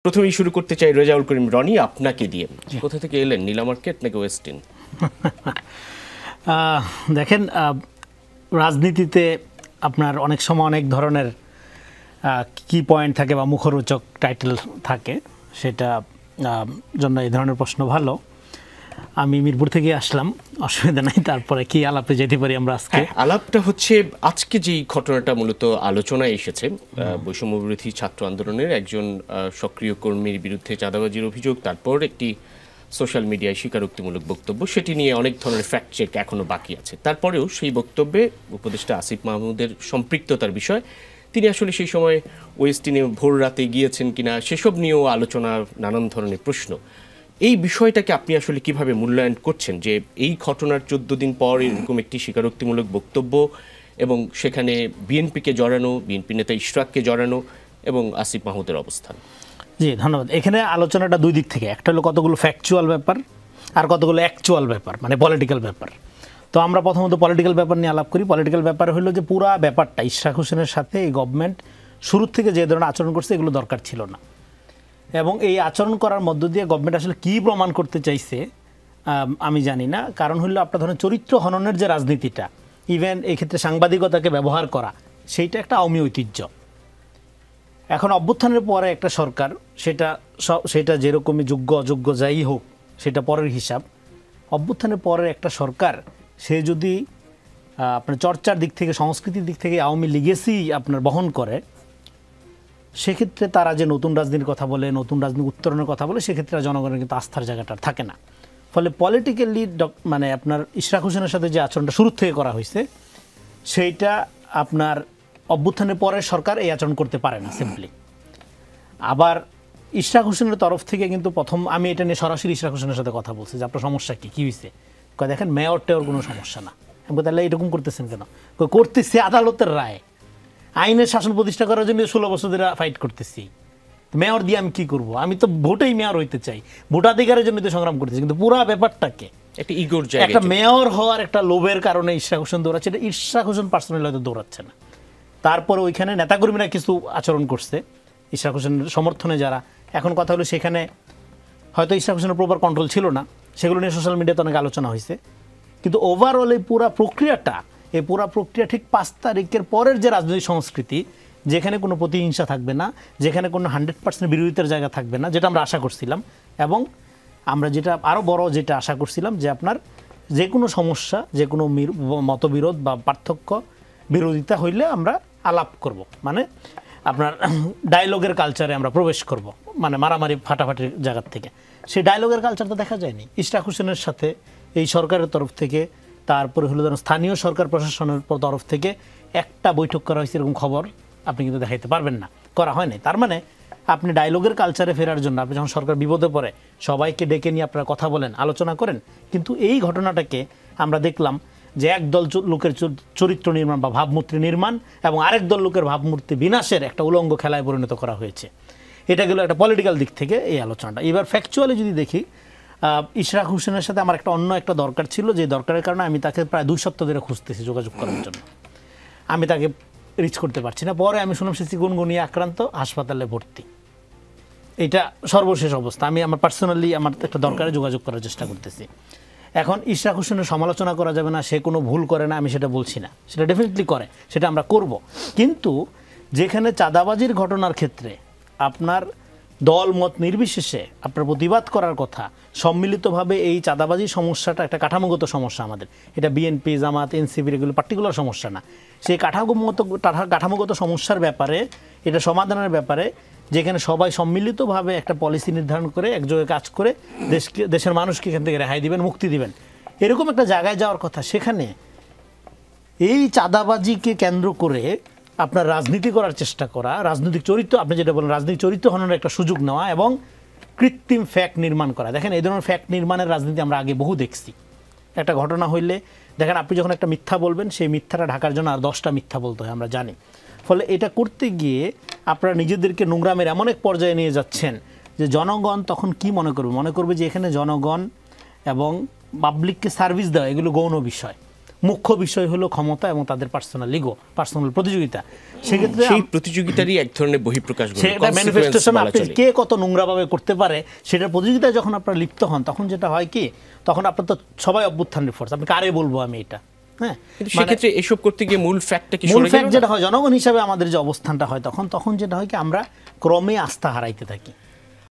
প্রথমেই শুরু করতে চাই রেজাউল করিম রনি, আপনাকে দিয়ে। কোথা থেকে এলেন, নীলা মার্কেট নাকি ওয়েস্টিন? দেখেন, রাজনীতিতে আপনার অনেক সময় অনেক ধরনের কি পয়েন্ট থাকে বা মুখরোচক টাইটেল থাকে, সেটা জন্য এই ধরনের প্রশ্ন ভালো। আমি মিরপুর থেকে আসলাম, অসুবিধা নাই। তারপরে কি আলাপে যেতে পারি আমরা আজকে? আলাপটা হচ্ছে আজকে যেই ঘটনাটা মূলত আলোচনায় এসেছে, বৈষম্য বিরোধী ছাত্র আন্দোলনের একজন সক্রিয় কর্মীর বিরুদ্ধে চাঁদাবাজির অভিযোগ, তারপর একটি সোশ্যাল মিডিয়ায় স্বীকারোক্তিমূলক বক্তব্য, সেটি নিয়ে অনেক ধরনের ফ্যাক্ট চেক এখনো বাকি আছে। তারপরেও সেই বক্তব্যে উপদেষ্টা আসিফ মাহমুদের সম্পৃক্ততার বিষয়, তিনি আসলে সেই সময় ওয়েস্টিনে ভোর রাতে গিয়েছেন কিনা সেসব নিয়েও আলোচনা, নানান ধরনের প্রশ্ন। এই বিষয়টাকে আপনি আসলে কিভাবে মূল্যায়ন করছেন যে এই ঘটনার 14 দিন পর এরকম একটি স্বীকারোক্তিমূলক বক্তব্য এবং সেখানে বিএনপিকে জড়ানো, বিএনপি নেতা ইশরাককে জড়ানো এবং আসিফ মাহমুদের অবস্থান? জি, ধন্যবাদ। এখানে আলোচনাটা দুই দিক থেকে, একটা হলো কতগুলো ফ্যাকচুয়াল ব্যাপার আর কতগুলো অ্যাকচুয়াল ব্যাপার, মানে পলিটিক্যাল ব্যাপার। তো আমরা প্রথমত পলিটিক্যাল ব্যাপার নিয়ে আলাপ করি। পলিটিক্যাল ব্যাপার হলো যে পুরা ব্যাপারটা ইশরাক হোসেনের সাথে এই গভর্নমেন্ট শুরুর থেকে যে ধরনের আচরণ করছে, এগুলো দরকার ছিল না। এবং এই আচরণ করার মধ্য দিয়ে গভর্নমেন্ট আসলে কী প্রমাণ করতে চাইছে আমি জানি না। কারণ হলো আপনার ধরেন চরিত্র হননের যে রাজনীতিটা, ইভেন এই ক্ষেত্রে সাংবাদিকতাকে ব্যবহার করা, সেইটা একটা আওয়ামী ঐতিহ্য। এখন অভ্যুত্থানের পরে একটা সরকার, সেটা যেরকমই যোগ্য অযোগ্য যাই হোক, সেটা পরের হিসাব। অভ্যুত্থানের পরের একটা সরকার, সে যদি আপনার চর্চার দিক থেকে, সংস্কৃতির দিক থেকে আওয়ামী লিগেসি আপনার বহন করে, সেক্ষেত্রে তারা যে নতুন রাজনীতির কথা বলে, নতুন রাজনীতি উত্তরণের কথা বলে, সেক্ষেত্রে জনগণের কিন্তু আস্থার জায়গাটা থাকে না। ফলে পলিটিক্যালি মানে আপনার ইশরাক হোসেনের সাথে যে আচরণটা শুরু থেকে করা হয়েছে, সেইটা আপনার অভ্যুত্থানের পরের সরকার এই আচরণ করতে পারে না সিম্পলি। আবার ইশরাক হোসেনের তরফ থেকে কিন্তু আমি এটা নিয়ে সরাসরি ইশরাক হোসেনের সাথে কথা বলছি যে আপনার সমস্যা কী হয়েছে। দেখেন, মেয়রটার কোনো সমস্যা না। আমি তাহলে এরকম করতেছেন কেন? করতেছে আদালতের রায়, আইনের শাসন প্রতিষ্ঠা করার জন্য 16 বছর ধরে ফাইট করতেছি। মেয়র দিয়ে আমি কি করব? আমি তো ভোটেই মেয়র হইতে চাই, ভোটাধিকারের জন্য তো সংগ্রাম করতেছি। কিন্তু পুরা ব্যাপারটাকে একটা ইগোর জায়গা, একটা মেয়র হওয়ার একটা লোভের কারণে ইশরাক হোসেন দৌড়াচ্ছে। এটা ইশরাক হোসেন পার্সোনালি হয়তো দৌড়াচ্ছে না। তারপরে ওইখানে নেতাকর্মীরা কিছু আচরণ করছে ইশরাক হোসেনের সমর্থনে যারা। এখন কথা হলো সেখানে হয়তো ইশরাক হোসেনের প্রপার কন্ট্রোল ছিল না, সেগুলো নিয়ে সোশ্যাল মিডিয়াতে অনেক আলোচনা হয়েছে। কিন্তু ওভারঅল এই পুরা প্রক্রিয়া ঠিক 5 তারিখের পরের যে রাজনৈতিক সংস্কৃতি, যেখানে কোনো প্রতিহিংসা থাকবে না, যেখানে কোনো 100% বিরোধিতার জায়গা থাকবে না, যেটা আমরা আশা করছিলাম। এবং আমরা যেটা আরও বড় যেটা আশা করছিলাম, যে আপনার যে কোনো সমস্যা, যে কোনো মতবিরোধ বা পার্থক্য, বিরোধিতা হইলে আমরা আলাপ করব, মানে আপনার ডায়লগের কালচারে আমরা প্রবেশ করব, মানে মারামারি ফাটাফাটির জায়গার থেকে। সেই ডায়লগের কালচারটা দেখা যায়নি ইশরাক হোসেনের সাথে এই সরকারের তরফ থেকে। তারপরে হলো যেন স্থানীয় সরকার প্রশাসনের তরফ থেকে একটা বৈঠক করা হয়েছে, এরকম খবর আপনি কিন্তু দেখাইতে পারবেন না, করা হয়নি। তার মানে আপনি ডায়লগের কালচারে ফেরার জন্য, আপনি যখন সরকার বিপদে পড়ে সবাইকে ডেকে নিয়ে আপনারা কথা বলেন, আলোচনা করেন। কিন্তু এই ঘটনাটাকে আমরা দেখলাম যে একদল লোকের চরিত্র নির্মাণ বা ভাবমূর্তি নির্মাণ এবং আরেক দল লোকের ভাবমূর্তি বিনাশের একটা উলঙ্গ খেলায় পরিণত করা হয়েছে। এটা গেল একটা পলিটিক্যাল দিক থেকে এই আলোচনাটা। এবার ফ্যাকচুয়ালি যদি দেখি, ইশরাক হোসেনের সাথে আমার অন্য একটা দরকার ছিল, যে দরকারের কারণে আমি তাকে প্রায় 2 সপ্তাহ ধরে খুঁজতেছি যোগাযোগ করার জন্য। আমি তাকে রিচ করতে পারছি না। পরে আমি শুনলাম সে চিকুনগুনিয়া আক্রান্ত, হাসপাতালে ভর্তি। এটা সর্বশেষ অবস্থা। আমি আমার পার্সোনালি আমার একটা দরকারে যোগাযোগ করার চেষ্টা করতেছি। এখন ইশরাক হোসেনের সমালোচনা করা যাবে না, সে কোনো ভুল করে না, আমি সেটা বলছি না, সেটা ডেফিনেটলি করে, সেটা আমরা করব। কিন্তু যেখানে চাঁদাবাজির ঘটনার ক্ষেত্রে আপনার দল মত নির্বিশেষে আপনার প্রতিবাদ করার কথা, সম্মিলিতভাবে এই চাঁদাবাজির সমস্যাটা একটা সমস্যা আমাদের, এটা বিএনপি, জামাত, এনসিপির এগুলো পার্টিকুলার সমস্যা না। সেই কাঠামোগত সমস্যার ব্যাপারে, এটা সমাধানের ব্যাপারে, যেখানে সবাই সম্মিলিতভাবে একটা পলিসি নির্ধারণ করে একযোগে কাজ করে দেশের মানুষকে এখান থেকে রেহাই দিবেন, মুক্তি দিবেন, এরকম একটা জায়গায় যাওয়ার কথা। সেখানে এই চাঁদাবাজিকে কেন্দ্র করে আপনার রাজনীতি করার চেষ্টা করা, রাজনৈতিক চরিত্র, আপনি যেটা বলেন রাজনৈতিক চরিত্র হওয়ার একটা সুযোগ নেওয়া এবং কৃত্রিম ফ্যাক্ট নির্মাণ করা। দেখেন, এই ধরনের ফ্যাক্ট নির্মাণের রাজনীতি আমরা আগে বহু দেখছি। একটা ঘটনা হইলে দেখেন, আপনি যখন একটা মিথ্যা বলবেন, সেই মিথ্যাটা ঢাকার জন্য আর 10টা মিথ্যা বলতে হয়, আমরা জানি। ফলে এটা করতে গিয়ে আপনারা নিজেদেরকে নোংরামের এমন এক পর্যায়ে নিয়ে যাচ্ছেন যে জনগণ তখন কি মনে করবে যে এখানে জনগণ এবং পাবলিককে সার্ভিস দেওয়া এগুলো গৌণ বিষয়। মুখ্য বিষয় হলো ক্ষমতা এবং তাদের পার্সোনাল ইগো, পার্সোনাল প্রতিযোগিতা। সেক্ষেত্রে সেই প্রতিযোগিতারই এক ধরনের বহিঃপ্রকাশ ঘটে, সেটা ম্যানিফেস্টেশন আপনি কে কত নোংরাভাবে করতে পারে সেটার প্রতিযোগিতায় যখন আপনারা লিপ্ত হন, তখন যেটা হয় কি, তখন আপনার তো সবাই অভ্যুত্থানের ফোর্স, আপনি কারে বলবো আমি এটা। হ্যাঁ, সেক্ষেত্রে এসব করতে গিয়ে মূল ফ্যাক্টটা কি, যেটা হয় জনগণ হিসাবে আমাদের যে অবস্থানটা হয় তখন যেটা হয় কি, আমরা ক্রমে আস্থা হারাইতে থাকি।